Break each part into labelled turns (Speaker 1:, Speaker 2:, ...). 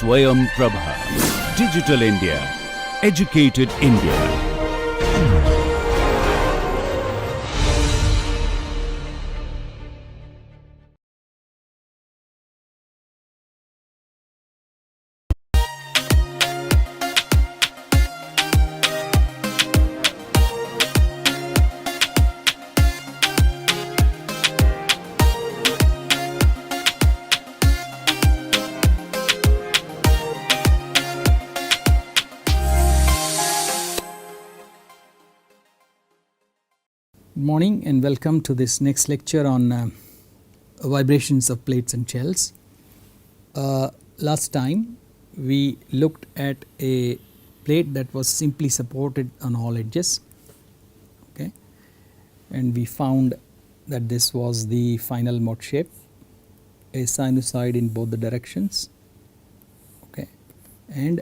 Speaker 1: SwayamPrabha. Digital India. Educated India.
Speaker 2: Good morning and welcome to this next lecture on vibrations of plates and shells. Last time we looked at a plate that was simply supported on all edges, okay, and we found that this was the final mode shape, a sinusoid in both the directions, okay, and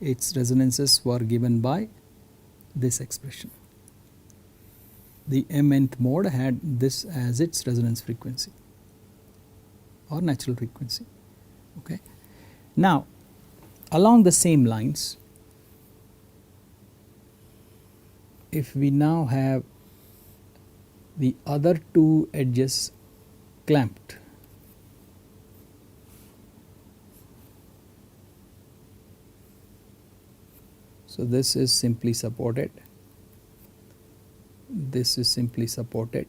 Speaker 2: its resonances were given by this expression. The mnth mode had this as its resonance frequency or natural frequency. Okay. Now, along the same lines, if we now have the other two edges clamped, so this is simply supported. This is simply supported,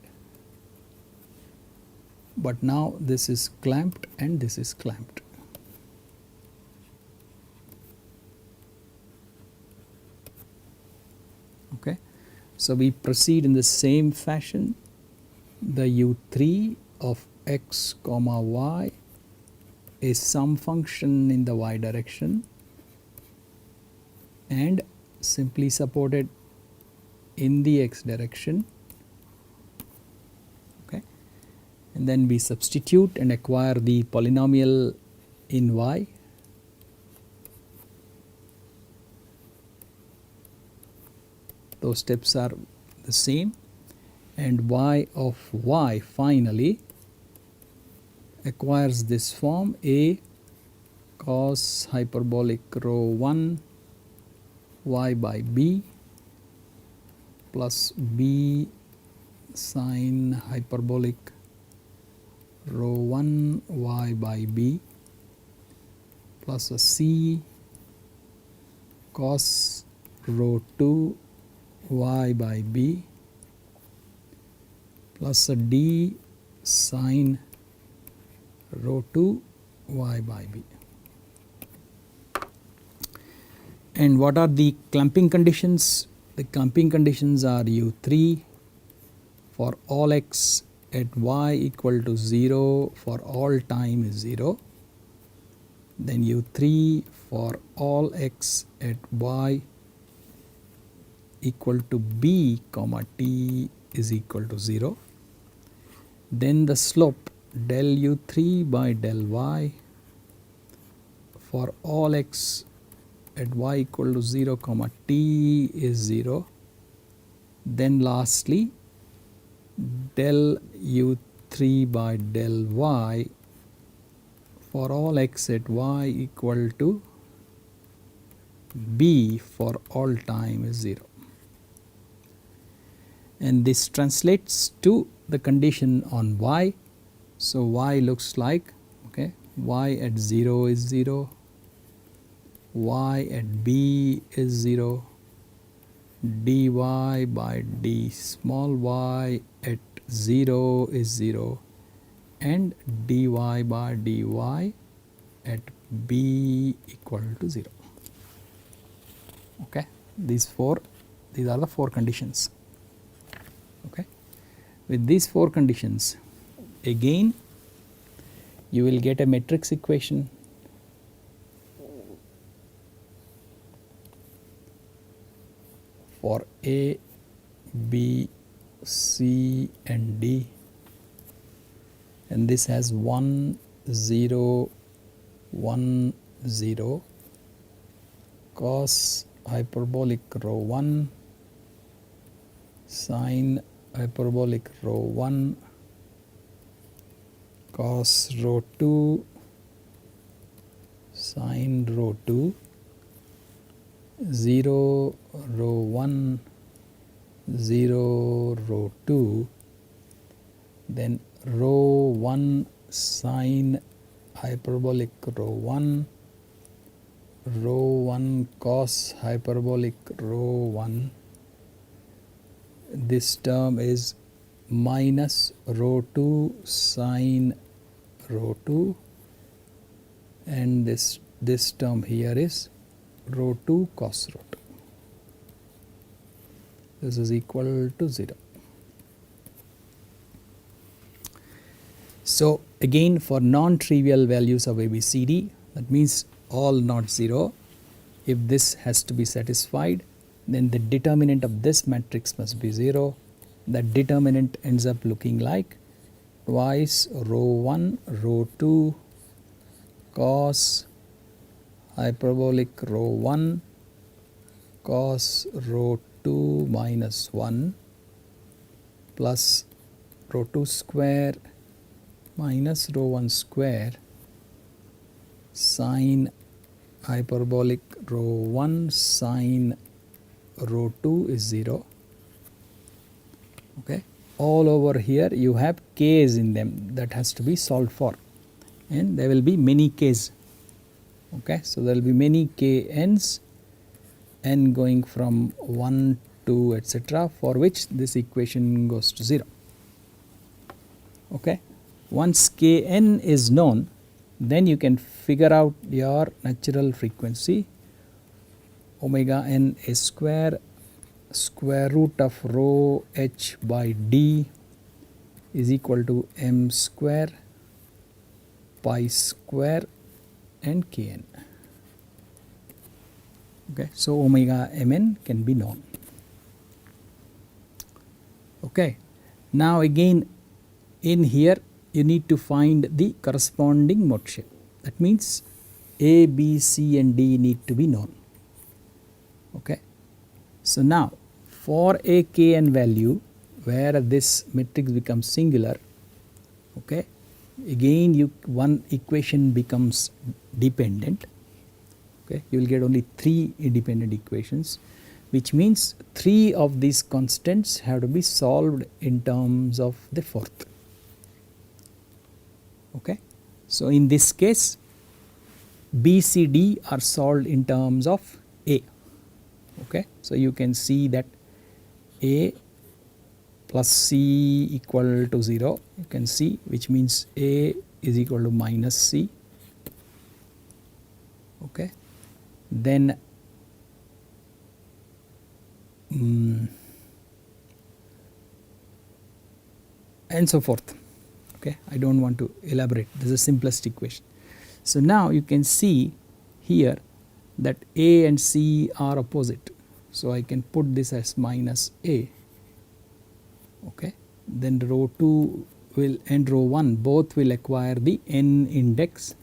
Speaker 2: but now this is clamped and this is clamped. Okay, so we proceed in the same fashion. The u3 of x comma y is some function in the y direction and simply supported in the x direction, okay, and then we substitute and acquire the polynomial in y. Those steps are the same, and y of y finally acquires this form: a cos hyperbolic rho 1 y by b plus b sin hyperbolic rho 1 y by b plus a c cos rho 2 y by b plus a d sin rho 2 y by b. And what are the clamping conditions? The clamping conditions are u3 for all x at y equal to 0 for all time is 0. Then u3 for all x at y equal to b comma t is equal to 0. Then the slope del u3 by del y for all x at y equal to 0 comma t is 0. Then lastly del u3 by del y for all x at y equal to b for all time is 0. And this translates to the condition on y. So y looks like, okay, y at 0 is 0, y at b is 0, dy by d small y at 0 is 0, and dy by dy at b equal to 0. Okay, these are the four conditions. Okay, with these four conditions, again you will get a matrix equation for A, B, C and D, and this has 1 0 1 0 cos hyperbolic rho 1 sin hyperbolic rho 1 cos rho 2 sine rho 2, 0 rho 1, 0 rho 2, then rho 1 sine hyperbolic rho 1, rho 1 cos hyperbolic rho 1. This term is minus rho 2 sine rho 2, and this term here is rho 2 cos rho 2. This is equal to 0. So again, for non-trivial values of ABCD, that means all not 0, if this has to be satisfied, then the determinant of this matrix must be 0. That determinant ends up looking like twice rho 1 rho 2 cos hyperbolic rho 1 cos rho 2 minus 1 plus rho 2 square minus rho 1 square sine hyperbolic rho 1 sine rho 2 is 0. Okay. All over here you have k's in them that has to be solved for, and there will be many k's. Okay. So there will be many kn's, n going from 1 to etc., for which this equation goes to 0. Okay. Once kn is known, then you can figure out your natural frequency omega n a square root of rho h by d is equal to m square pi square and kn. Okay. So omega mn can be known. Okay. Now again in here you need to find the corresponding mode shape. That means A, B, C and D need to be known. Okay. So now for a kn value where this matrix becomes singular, okay, again one equation becomes dependent. Okay. You will get only 3 independent equations, which means 3 of these constants have to be solved in terms of the fourth. Okay. So in this case B, C, D are solved in terms of A. Okay. So you can see that A plus C equal to 0, you can see, which means A is equal to minus C. Okay. Then and so forth. Okay. I do not want to elaborate, this is the simplest equation. So now you can see here that A and C are opposite. So I can put this as minus A. Okay. Then rho 2 will and rho 1 both will acquire the n index.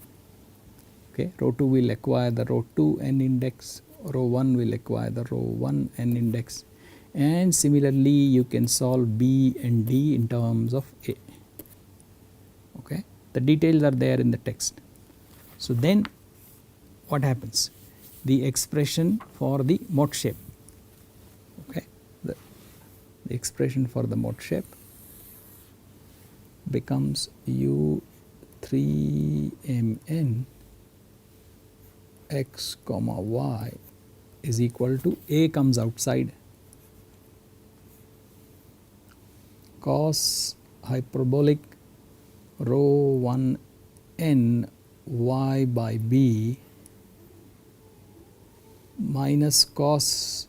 Speaker 2: Okay. Rho 2 will acquire the rho 2 n index, rho 1 will acquire the rho 1 n index, and similarly you can solve B and D in terms of A. Okay. The details are there in the text. So then what happens? The expression for the mode shape, okay, the expression for the mode shape becomes u3mn x comma y is equal to A comes outside cos hyperbolic rho 1 n y by b minus cos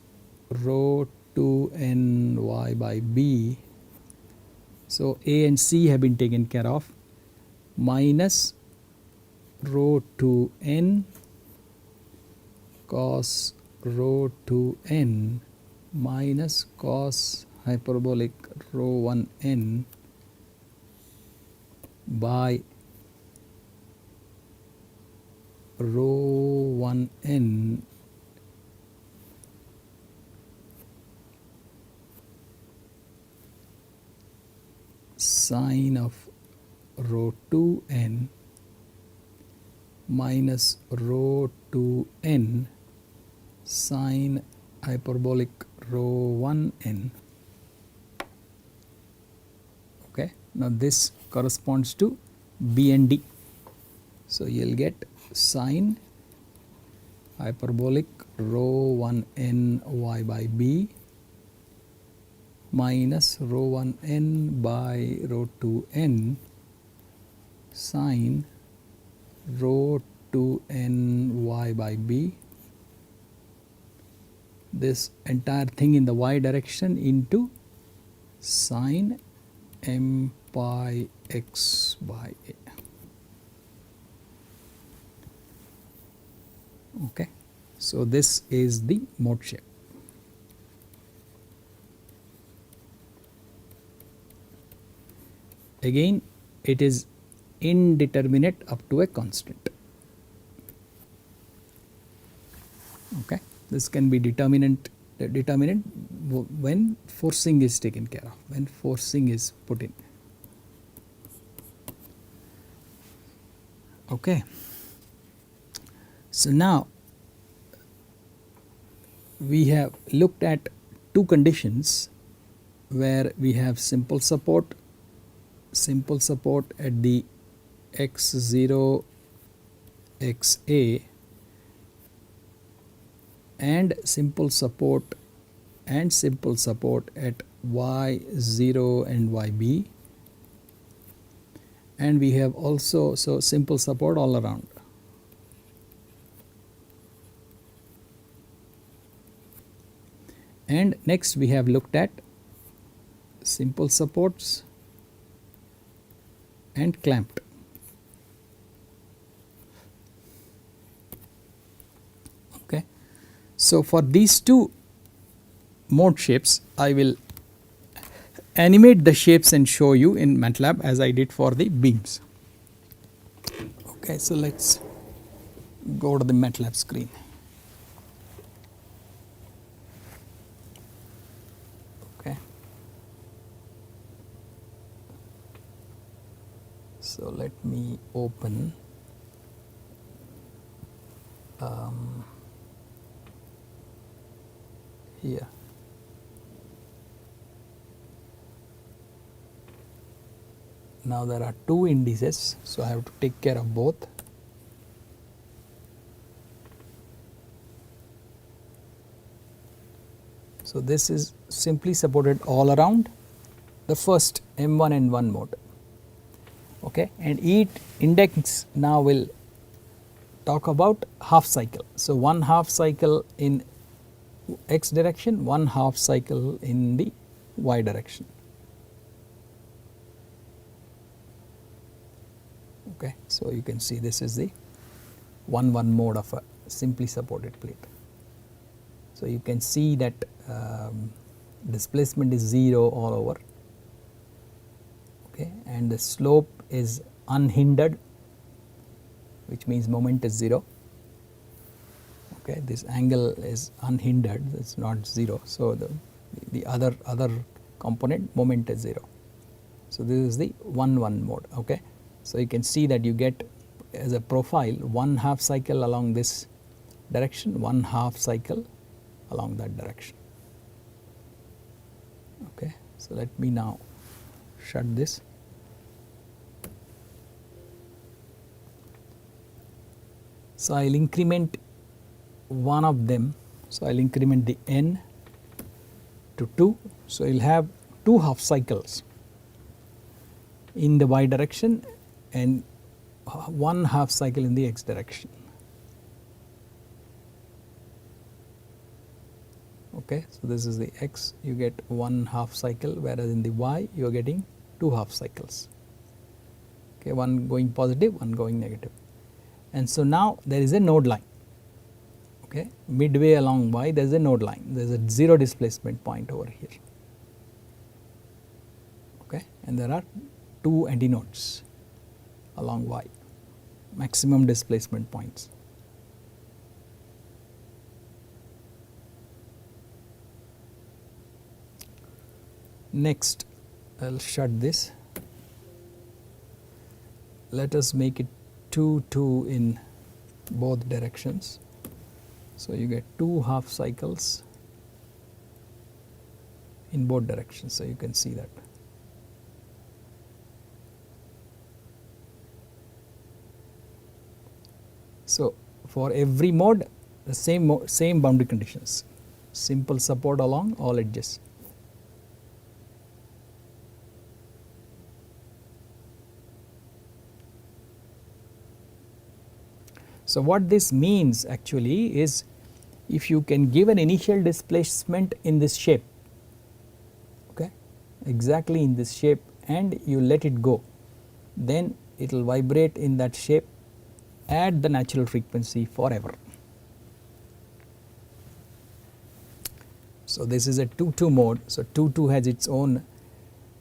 Speaker 2: rho 2 n y by b. So A and C have been taken care of, minus rho 2 n cos rho 2 n minus cos hyperbolic rho 1 n by rho 1 n sine of rho 2 n minus rho 2n sine hyperbolic rho 1n. Okay. Now this corresponds to B and D. So you will get sine hyperbolic rho 1n y by b minus rho 1n by rho 2n sine rho 2n y by b, this entire thing in the y direction into sine m pi x by a. Okay. So this is the mode shape. Again it is indeterminate up to a constant. Okay. This can be determinant when forcing is taken care of, when forcing is put in. Okay. So now we have looked at two conditions where we have simple support at the x0 xa and simple support at y0 and yb, and we have also simple support all around. And next we have looked at simple supports and clamped. Okay. So for these two mode shapes, I will animate the shapes and show you in MATLAB as I did for the beams. Okay, so let's go to the MATLAB screen. Okay. So let me open here. Now there are two indices, so I have to take care of both. So this is simply supported all around the first M1 and 1 mode. Okay, and each index now will talk about half cycle. So one half cycle in x direction, one half cycle in the y direction. Okay, so you can see this is the 1-1 mode of a simply supported plate. So you can see that displacement is 0 all over. Okay, and the slope is unhindered, which means moment is 0. Okay, this angle is unhindered, it is not 0. So the other component moment is 0. So this is the 1-1 mode. Okay, so you can see that you get as a profile one half cycle along this direction, one half cycle along that direction. Okay, so let me now shut this. So I will increment one of them. So I will increment the n to 2. So you will have two half cycles in the y direction and one half cycle in the x direction. Okay, so this is the x, you get one half cycle, whereas in the y you are getting two half cycles. Okay, one going positive, one going negative. And so now there is a node line. Okay, midway along y there is a node line, there is a 0 displacement point over here. Okay, and there are two antinodes along y, maximum displacement points. Next I will shut this. Let us make it 2 2 in both directions. So you get 2 half cycles in both directions. So you can see that. So for every mode the same boundary conditions, simple support along all edges. So what this means actually is, if you can give an initial displacement in this shape, okay, exactly in this shape, and you let it go, then it will vibrate in that shape at the natural frequency forever. So this is a 2-2 mode. So 2-2 has its own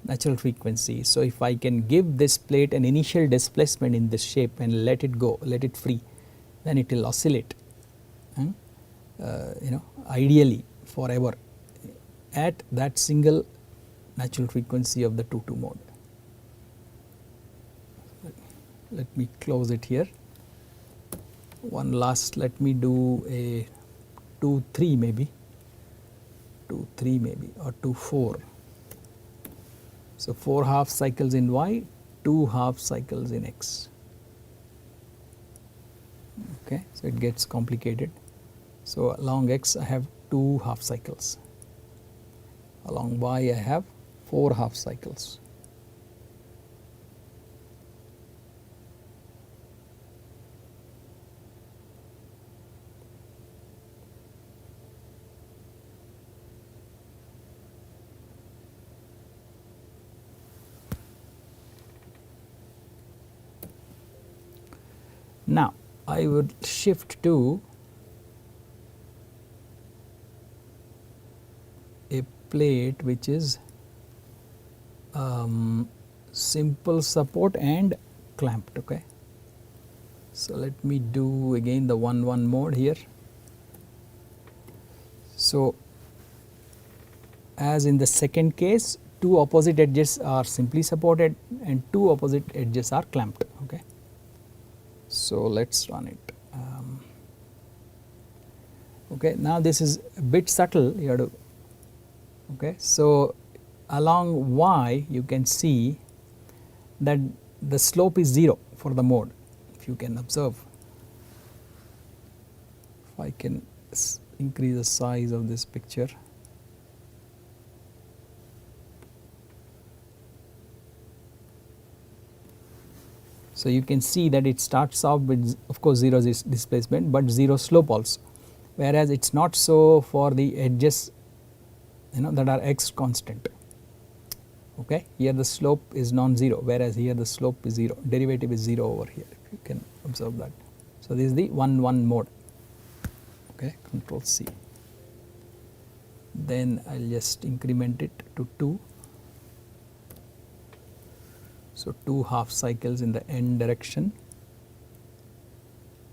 Speaker 2: natural frequency. So if I can give this plate an initial displacement in this shape and let it go, let it free, then it will oscillate, ideally forever at that single natural frequency of the 2-2 mode. Let me close it here. One last, let me do a 2-3 maybe, 2-3 maybe, or 2-4. So 4 half cycles in Y, 2 half cycles in X. Okay, so it gets complicated. So along X I have 2 half cycles, along Y I have 4 half cycles. Now I would shift to a plate which is simple support and clamped. Okay, so let me do again the 1-1 mode here. So as in the second case, 2 opposite edges are simply supported and 2 opposite edges are clamped. Okay, so let's run it. Okay, now this is a bit subtle, you have to, okay, so along Y you can see that the slope is 0 for the mode, if you can observe. If I can increase the size of this picture. So you can see that it starts off with, of course, 0 displacement, but 0 slope also, whereas it is not so for the edges that are X constant. Okay, here the slope is non-zero, whereas here the slope is 0, derivative is 0 over here, if you can observe that. So this is the 1-1 mode. Okay, Control C. Then I will just increment it to 2. So 2 half cycles in the N direction.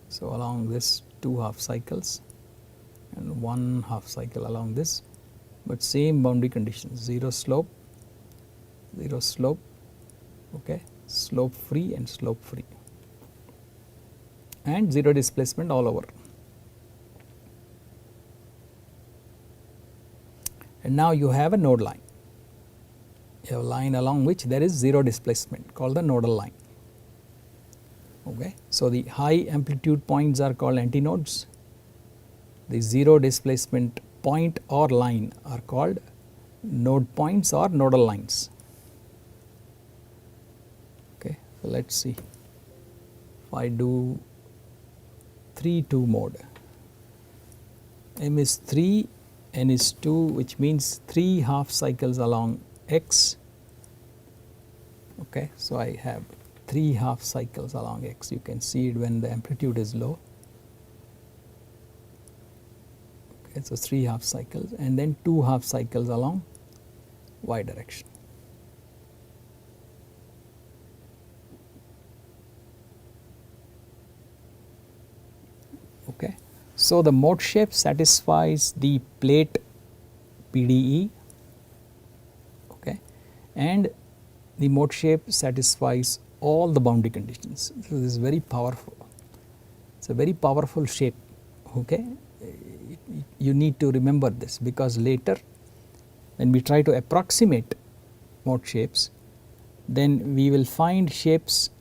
Speaker 2: So along this 2 half cycles and 1 half cycle along this, but same boundary conditions, 0 slope, okay, slope free and slope free, and 0 displacement all over. And now you have a node line. You have a line along which there is 0 displacement, called the nodal line. Okay, so the high amplitude points are called antinodes. The 0 displacement point or line are called node points or nodal lines. Okay, so let us see. If I do 3-2 mode, M is 3, N is 2, which means 3 half cycles along X. Okay, so I have 3 half cycles along X. You can see it when the amplitude is low. Okay, so 3 half cycles, and then 2 half cycles along Y direction. Okay, so the mode shape satisfies the plate PDE. Okay, and the mode shape satisfies all the boundary conditions. So this is very powerful. It's a very powerful shape. Okay, you need to remember this, because later when we try to approximate mode shapes, then we will find shapes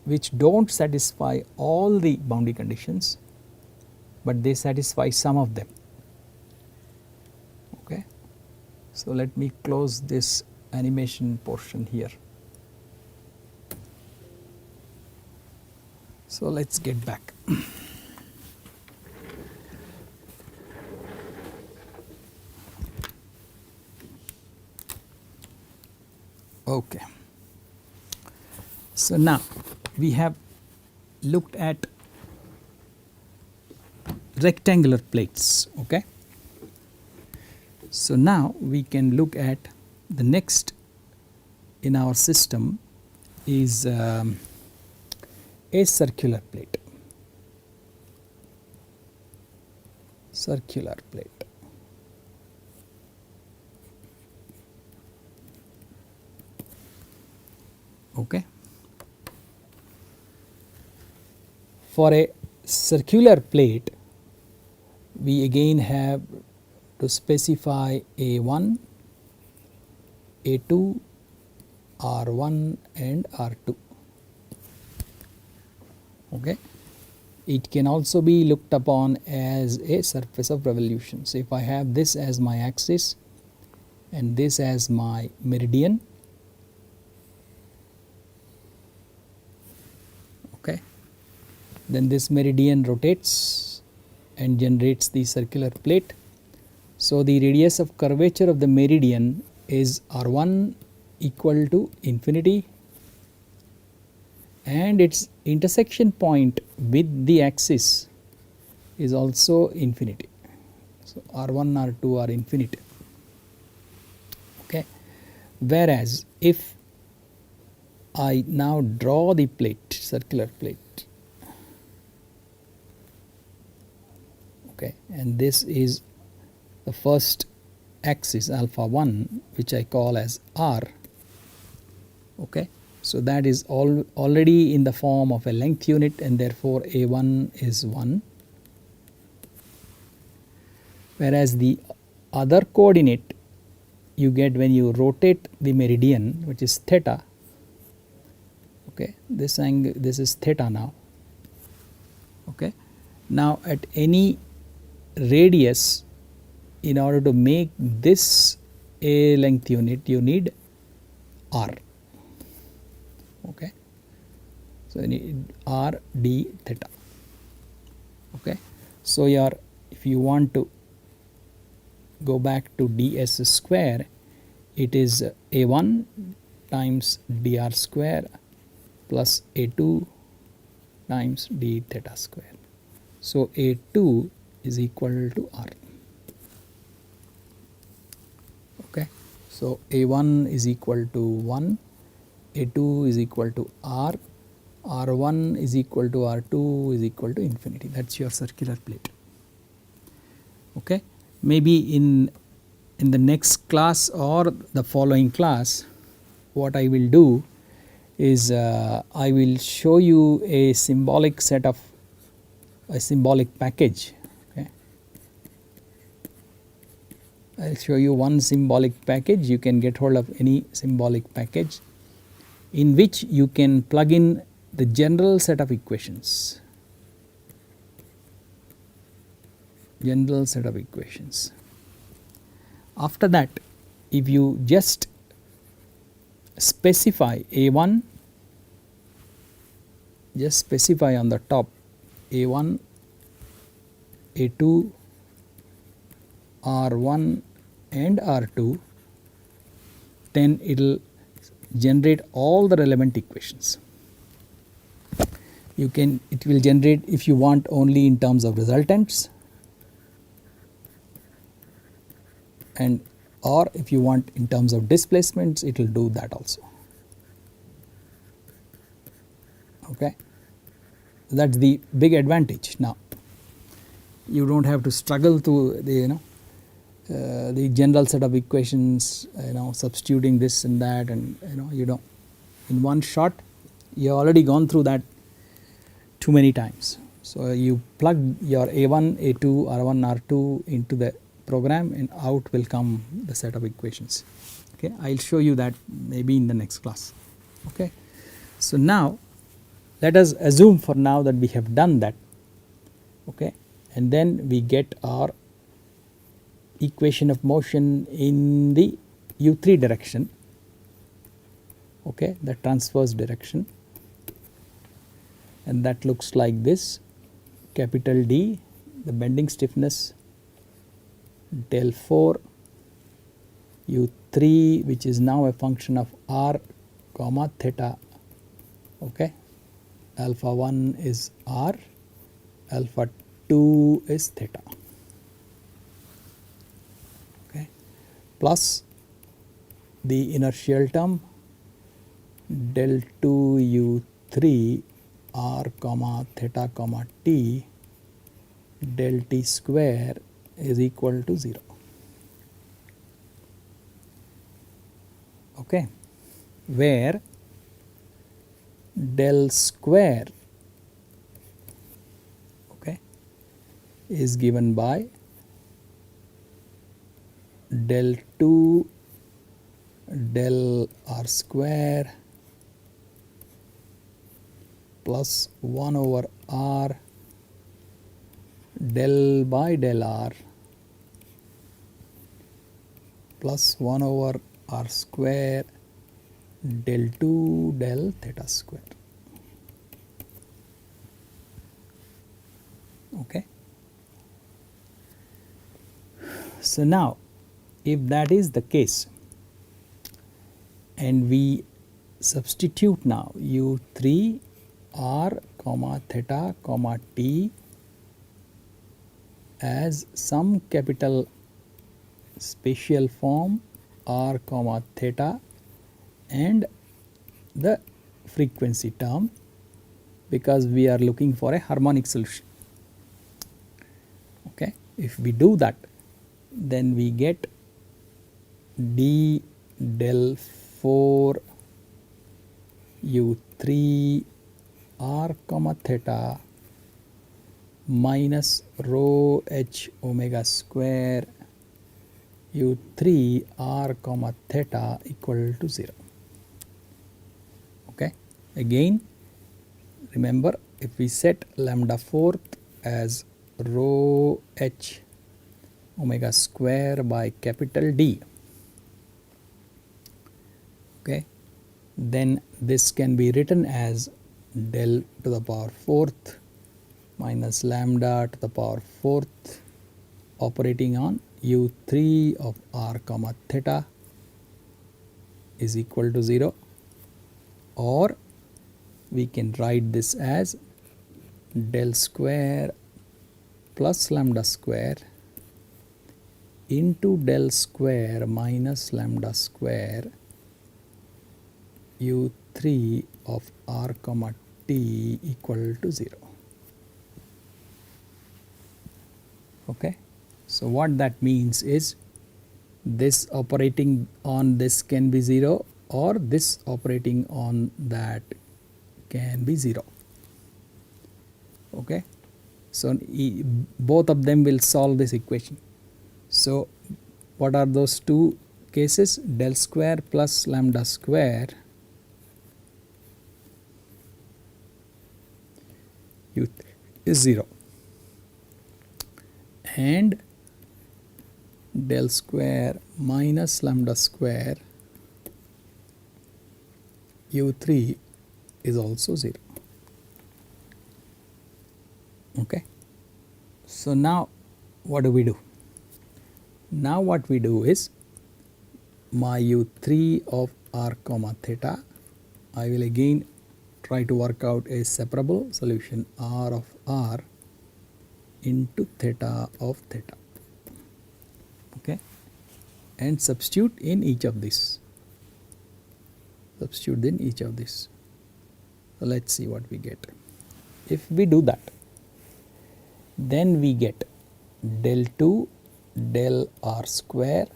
Speaker 2: which do not satisfy all the boundary conditions, but they satisfy some of them. Okay. So, let me close this animation portion here. So, let us get back. Okay. So, now we have looked at rectangular plates. Okay. So, now we can look at the next in our system is a circular plate. Circular plate. Okay. For a circular plate, we again have to specify A1, A2, R1 and R2. Okay. It can also be looked upon as a surface of revolution. So, if I have this as my axis and this as my meridian, okay, then this meridian rotates and generates the circular plate. So, the radius of curvature of the meridian is R1 equal to infinity, and its intersection point with the axis is also infinity. So, R1, R2 are infinity. Okay. Whereas, if I now draw the plate, circular plate, okay, and this is the first axis alpha 1, which I call as R. Okay. So, that is already in the form of a length unit, and therefore, A1 is 1, whereas the other coordinate you get when you rotate the meridian, which is theta. Okay. This angle, this is theta now. Okay. Now, at any radius, in order to make this a length unit, you need R. Okay. So, you need R d theta. Okay. So, if you want to go back to ds square, it is A1 times dr square plus A2 times d theta square. So, A2 is equal to R. Okay. So, A1 is equal to 1, A2 is equal to R, R1 is equal to R2 is equal to infinity. That is your circular plate. Okay. Maybe in the next class or the following class, what I will do is I will show you a symbolic set of a symbolic package. Okay. I will show you one symbolic package. You can get hold of any symbolic package in which you can plug in the general set of equations. General set of equations. After that, if you just specify A1, just specify on the top A1, A2, R1 and R2, then it will generate all the relevant equations. It will generate, if you want, only in terms of resultants, and or if you want in terms of displacements, it will do that also. Okay. That is the big advantage. Now, you do not have to struggle to the general set of equations, substituting this and that, and you don't, in one shot you have already gone through that too many times. So, you plug your A1, A2, R1, R2 into the program and out will come the set of equations. Okay. I will show you that maybe in the next class. Okay. So, now let us assume for now that we have done that, okay, and then we get our equation of motion in the u3 direction, okay, the transverse direction, and that looks like this: capital D, the bending stiffness, del 4 u3, which is now a function of r comma theta, okay. Alpha 1 is r, alpha 2 is theta, okay, plus the inertial term del 2 u3 r comma theta comma t del t square is equal to 0, okay, where del square, okay, is given by del 2 del r square plus 1 over r del by del r plus 1 over r square del 2 del theta square, okay. So, now if that is the case and we substitute now u3 r comma theta comma t as some capital spatial form r comma theta and the frequency term, because we are looking for a harmonic solution, okay. If we do that, then we get d del 4 u3 r comma theta minus rho h omega square u3 r comma theta equal to 0, okay. Again, remember, if we set lambda 4th as rho h omega square by capital D, okay, then this can be written as del to the power 4th minus lambda to the power 4th operating on u3 of r comma theta is equal to 0, or we can write this as del square plus lambda square into del square minus lambda square u3 of r comma t equal to 0, okay. So, what that means is this operating on this can be 0 or this operating on that can be 0, okay. So, both of them will solve this equation. So, what are those two cases? Del square plus lambda square u is 0 and del square minus lambda square u3 is also 0, okay. So, now what do we do? Now what we do is my u3 of r comma theta, I will again try to work out a separable solution r of r into theta of theta, okay, and substitute in each of these. Substitute in each of these. So, let us see what we get. If we do that, then we get del 2 del r square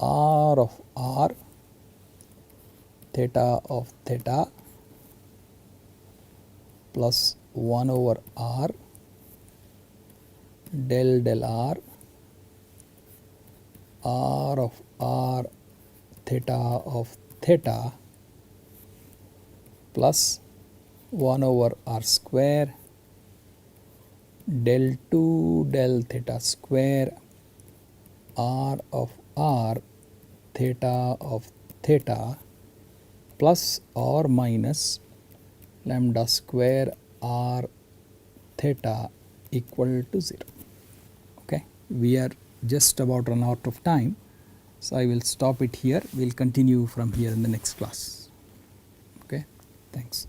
Speaker 2: r of r theta of theta plus 1 over r del r of r theta of theta plus 1 over r square del 2 del theta square r of r theta of theta plus or minus lambda square r theta equal to 0. Okay, we are just about run out of time, so I will stop it here. We will continue from here in the next class. Okay, thanks.